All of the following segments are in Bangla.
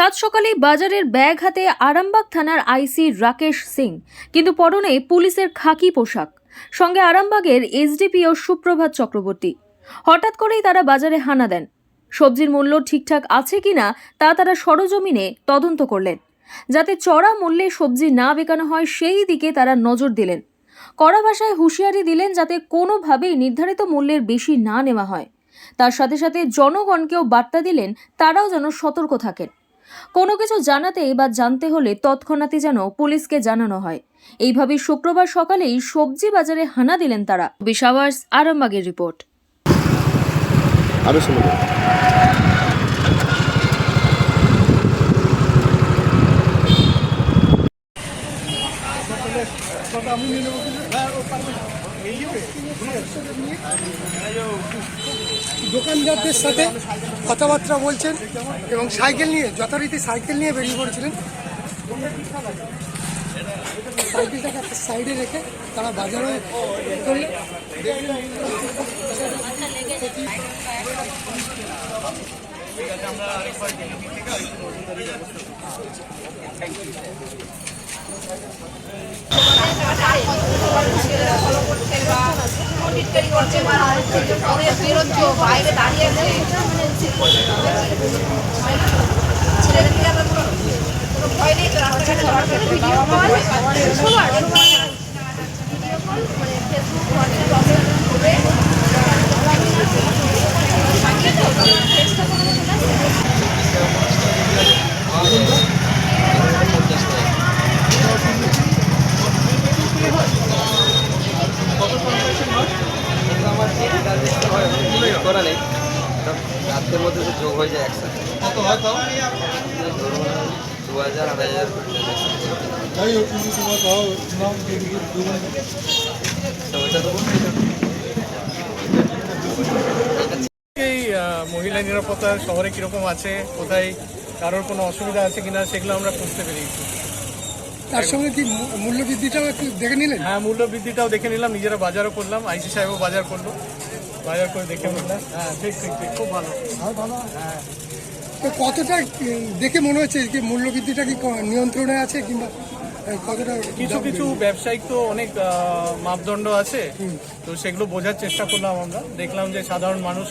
সাত সকালে বাজারের ব্যাগ হাতে আরামবাগ থানার আইসি রাকেশ সিং, কিন্তু পরনে পুলিশের খাকি পোশাক, সঙ্গে আরামবাগের এসডিপিও সুপ্রভাত চক্রবর্তী। হঠাৎ করেই তারা বাজারে হানা দেন। সবজির মূল্য ঠিকঠাক আছে কিনা তা তারা সরজমিনে তদন্ত করলেন। যাতে চড়া মূল্যে সবজি না বেকানো হয় সেই দিকে তারা নজর দিলেন। কড়া ভাষায় হুঁশিয়ারি দিলেন যাতে কোনোভাবেই নির্ধারিত মূল্যের বেশি না নেওয়া হয়। তার সাথে সাথে জনগণকেও বার্তা দিলেন তারাও যেন সতর্ক থাকেন। কোনো কিছু জানাতে বা জানতে হলে তৎক্ষণাৎই যেন পুলিশকে জানানো হয়। এইভাবেই শুক্রবার সকালেই সবজি বাজারে হানা দিলেন তারা। বিশাওয়ার্স, আরামবাগের রিপোর্ট। আরো শুনুন। দোকানদারদের সাথে কথাবার্তা বলছেন এবং সাইকেল নিয়ে যথারীতি সাইকেল নিয়ে বেরিয়ে পড়েছিলেন। সাইকেলটাকে একটা সাইডে রেখে তারা বাজারে করলেন। বাইরে দাঁড়িয়ে আছে ভয় নেই তো রাস্তাঘাটে চলাচল ভিডিও কল সবার মানে ফেসবুক হোয়াটসঅ্যাপ করে করা নেই, রাতের মধ্যে তো যোগ হয়ে যায় একসাথে। কত হয় তাও? ধরুন 2000-2500। এই মহিলা নিরাপত্তা শহরে কিরকম আছে, কোথায় কারোর কোনো অসুবিধা আছে কিনা সেগুলো আমরা খুঁজতে পেরেছি। তার সঙ্গে কি মূল্য বৃদ্ধিটাও একটু দেখে নিলেন? হ্যাঁ, মূল্য বৃদ্ধিটাও দেখে নিলাম, নিজেরা বাজারও করলাম, আইসি সাহেবও বাজার করলো, বাজার করে দেখে নিলাম। হ্যাঁ, ঠিক খুব ভালো। হ্যাঁ, তো কতটা দেখে মনে হচ্ছে যে মূল্য বৃদ্ধিটা কি নিয়ন্ত্রণে আছে কিংবা কতটা? কিছু কিছু ব্যবসায়িক তো অনেক মাপদণ্ড আছে, তো সেগুলো বোঝার চেষ্টা করলাম। আমরা দেখলাম যে সাধারণ মানুষ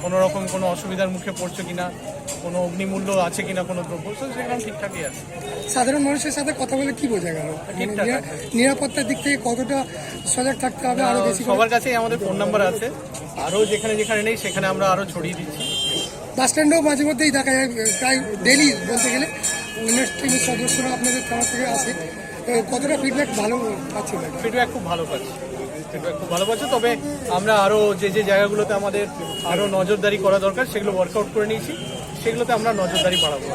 কোনো রকম কোনো অসুবিধার মুখে পড়ছে কিনা, কোনো অগ্নিমূল্য আছে কিনা কোনো দ্রব্য, তো সেগুলো ঠিকঠাকই আছে। সাধারণ মানুষের সাথে কথা বলে কি বোঝা গেল? নিরাপত্তার দিক থেকে কতটা সজাগ থাকতে হবে আরো বেশি? সবার কাছেই আমাদের ফোন নাম্বার আছে, আরও যেখানে যেখানে নেই সেখানে আমরা আরও ছড়িয়ে দিচ্ছি। বাস স্ট্যান্ডেও মাঝে মধ্যেই দেখা যায়, প্রায় ডেলি বলতে গেলে উইমেন্স টিমের সদস্যরা আপনাদের থানা থেকে আসে। কতটা ফিডব্যাক ভালো পাচ্ছে? ফিডব্যাক খুব ভালো পাচ্ছি, ফিডব্যাক খুব ভালো পাচ্ছে। তবে আমরা আরও যে যে জায়গাগুলোতে আমাদের আরও নজরদারি করা দরকার সেগুলো ওয়ার্কআউট করে নিয়েছি, সেগুলোতে আমরা নজরদারি বাড়াবো।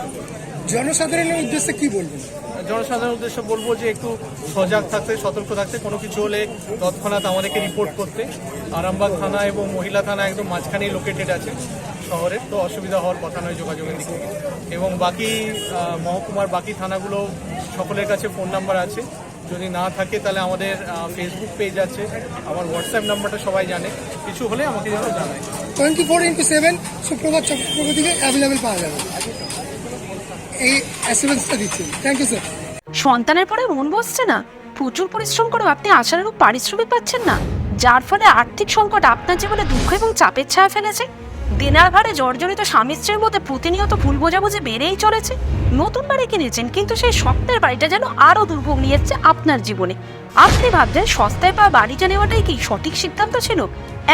জনসাধারণের উদ্দেশ্যে কি বলবেন? জনসাধারণের উদ্দেশ্যে বলবো যে একটু সজাগ থাকতে, সতর্ক থাকতে, কোনো কিছু হলে তৎক্ষণাৎ আমাদেরকে রিপোর্ট করতে। আরামবাগ থানা এবং মহিলা থানা একদম মাঝখানেই লোকেটেড আছে শহরের, তো অসুবিধা হওয়ার কথা নয় যোগাযোগের দিক থেকে। এবং বাকি মহকুমার বাকি থানাগুলো সকলের কাছে ফোন নাম্বার আছে, যদি না থাকে তাহলে আমাদের ফেসবুক পেজ আছে, আমার হোয়াটসঅ্যাপ নাম্বারটা সবাই জানে, কিছু হলে আমাকে যেন জানায়। 24x7 সুপ্রভাত চক্রবর্তীকে অ্যাভেলেবেল পাওয়া যাবে, এই অ্যাসুরেন্সটা দিচ্ছি। Thank you sir. সন্তানের পরে মন বসছে না, প্রচুর পরিশ্রম করেও আপনি আশানুরূপ পারিশ্রমিক পাচ্ছেন না, যার ফলে আর্থিক সংকট আপনার জীবনে দুঃখ এবং চাপের ছায়া ফেলেছে। দেনার ভারে জর্জরিত স্বামী স্ত্রীর মধ্যে প্রতিনিয়ত ভুল বোঝাবুঝি বেড়েই চলেছে। নতুন বাড়ি কিনেছেন, কিন্তু সেই স্বপ্নের বাড়িটা যেন আরও দুর্ভোগ নিয়ে এসছে আপনার জীবনে। আপনি ভাবছেন সস্তায় পাওয়া বাড়িটা নেওয়াটাই কি সঠিক সিদ্ধান্ত ছিল?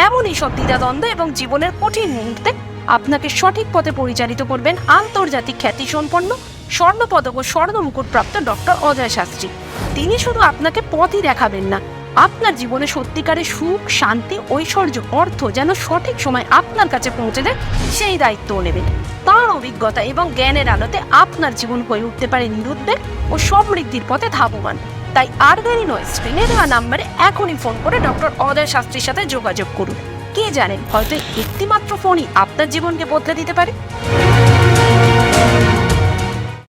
এমনই সব দ্বিধাদ্বন্দ্ব এবং জীবনের কঠিন মুহূর্তে আপনাকে সঠিক পথে পরিচালিত করবেন আন্তর্জাতিক খ্যাতিসম্পন্ন স্বর্ণপদক ও স্বর্ণ মুকুটপ্রাপ্ত ডক্টর অজয় শাস্ত্রী। তিনি শুধু আপনাকে পথই দেখাবেন না, আপনার জীবনে সত্যিকারের সুখ, শান্তি, ঐশ্বর্য, অর্থ যেন সঠিক সময় আপনার কাছে পৌঁছে দেয় সেই দায়িত্বও নেবেন। তাঁর অভিজ্ঞতা এবং জ্ঞানের আলোতে আপনার জীবন হয়ে উঠতে পারে নিরুদ্বেগ ও সমৃদ্ধির পথে ধাবমান। তাই আর দেরি নয়, স্ক্রিনে দেওয়া নাম্বারে এখনই ফোন করে ডক্টর অজয় শাস্ত্রীর সাথে যোগাযোগ করুন। কে জানেন, হয়তো একটি মাত্র ফোনই আপনার জীবনকে বদলে দিতে পারে।